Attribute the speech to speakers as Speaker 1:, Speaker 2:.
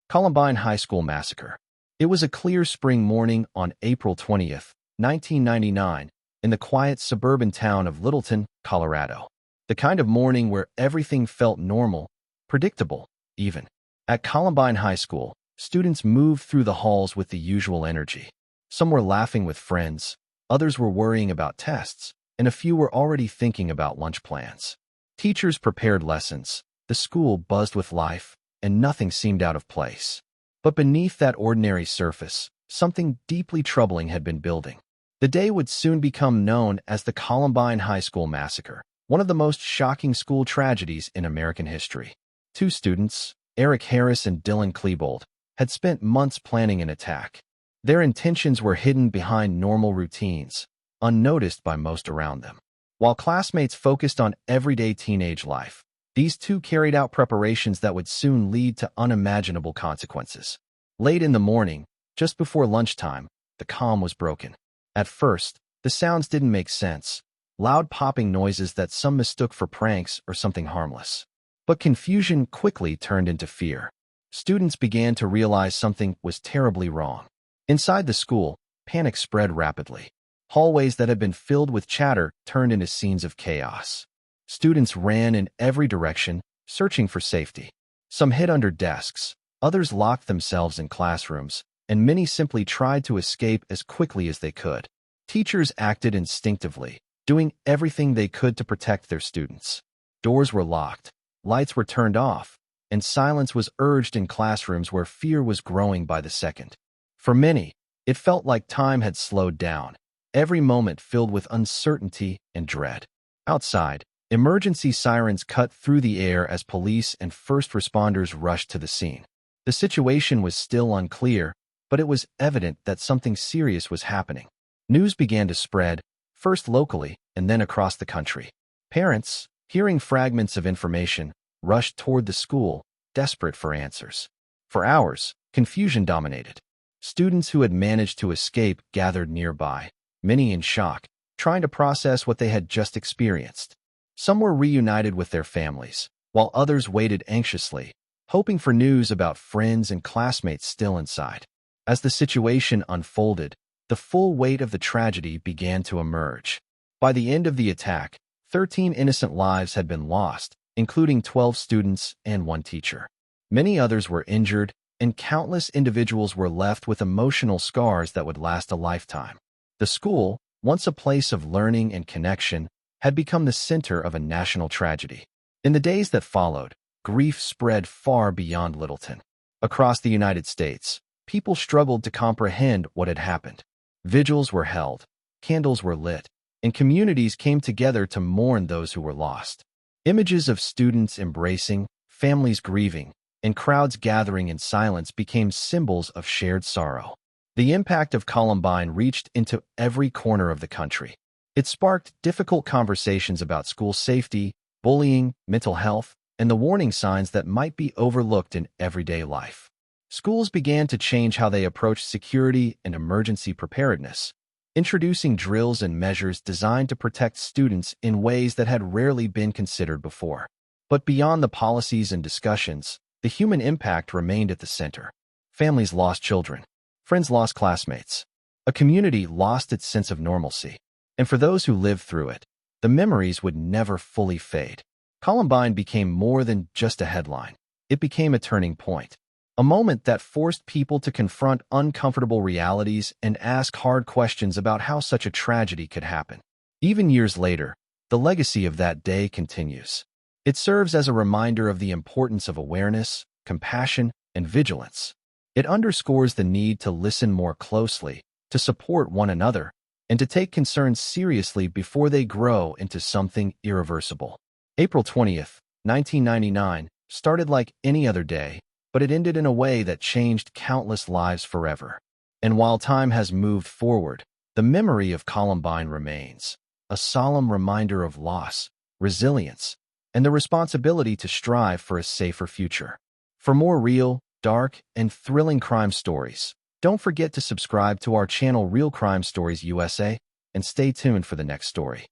Speaker 1: Columbine High School Massacre. It was a clear spring morning on April 20th, 1999, in the quiet suburban town of Littleton, Colorado. The kind of morning where everything felt normal, predictable, even. At Columbine High School, students moved through the halls with the usual energy. Some were laughing with friends, others were worrying about tests, and a few were already thinking about lunch plans. Teachers prepared lessons, the school buzzed with life, and nothing seemed out of place. But beneath that ordinary surface, something deeply troubling had been building. The day would soon become known as the Columbine High School Massacre, one of the most shocking school tragedies in American history. Two students, Harris and Dylan Klebold, had spent months planning an attack. Their intentions were hidden behind normal routines, unnoticed by most around them. While classmates focused on everyday teenage life, these two carried out preparations that would soon lead to unimaginable consequences. Late in the morning, just before lunchtime, the calm was broken. At first, the sounds didn't make sense, loud popping noises that some mistook for pranks or something harmless. But confusion quickly turned into fear. Students began to realize something was terribly wrong. Inside the school, panic spread rapidly. Hallways that had been filled with chatter turned into scenes of chaos. Students ran in every direction, searching for safety. Some hid under desks, others locked themselves in classrooms, and many simply tried to escape as quickly as they could. Teachers acted instinctively, doing everything they could to protect their students. Doors were locked, lights were turned off, and silence was urged in classrooms where fear was growing by the second. For many, it felt like time had slowed down, every moment filled with uncertainty and dread. Outside, emergency sirens cut through the air as police and first responders rushed to the scene. The situation was still unclear, but it was evident that something serious was happening. News began to spread, first locally and then across the country. Parents, hearing fragments of information, rushed toward the school, desperate for answers. For hours, confusion dominated. Students who had managed to escape gathered nearby, many in shock, trying to process what they had just experienced. Some were reunited with their families, while others waited anxiously, hoping for news about friends and classmates still inside. As the situation unfolded, the full weight of the tragedy began to emerge. By the end of the attack, 13 innocent lives had been lost, including 12 students and one teacher. Many others were injured, and countless individuals were left with emotional scars that would last a lifetime. The school, once a place of learning and connection, had become the center of a national tragedy. In the days that followed, grief spread far beyond Littleton. Across the United States, people struggled to comprehend what had happened. Vigils were held, candles were lit, and communities came together to mourn those who were lost. Images of students embracing, families grieving, and crowds gathering in silence became symbols of shared sorrow. The impact of Columbine reached into every corner of the country. It sparked difficult conversations about school safety, bullying, mental health, and the warning signs that might be overlooked in everyday life. Schools began to change how they approached security and emergency preparedness, introducing drills and measures designed to protect students in ways that had rarely been considered before. But beyond the policies and discussions, the human impact remained at the center. Families lost children. Friends lost classmates. A community lost its sense of normalcy. And for those who lived through it, the memories would never fully fade. Columbine became more than just a headline. It became a turning point. A moment that forced people to confront uncomfortable realities and ask hard questions about how such a tragedy could happen. Even years later, the legacy of that day continues. It serves as a reminder of the importance of awareness, compassion, and vigilance. It underscores the need to listen more closely, to support one another, and to take concerns seriously before they grow into something irreversible. April 20th, 1999, started like any other day, but it ended in a way that changed countless lives forever. And while time has moved forward, the memory of Columbine remains, a solemn reminder of loss, resilience, and the responsibility to strive for a safer future. For more real, dark, and thrilling crime stories, don't forget to subscribe to our channel Real Crime Stories USA and stay tuned for the next story.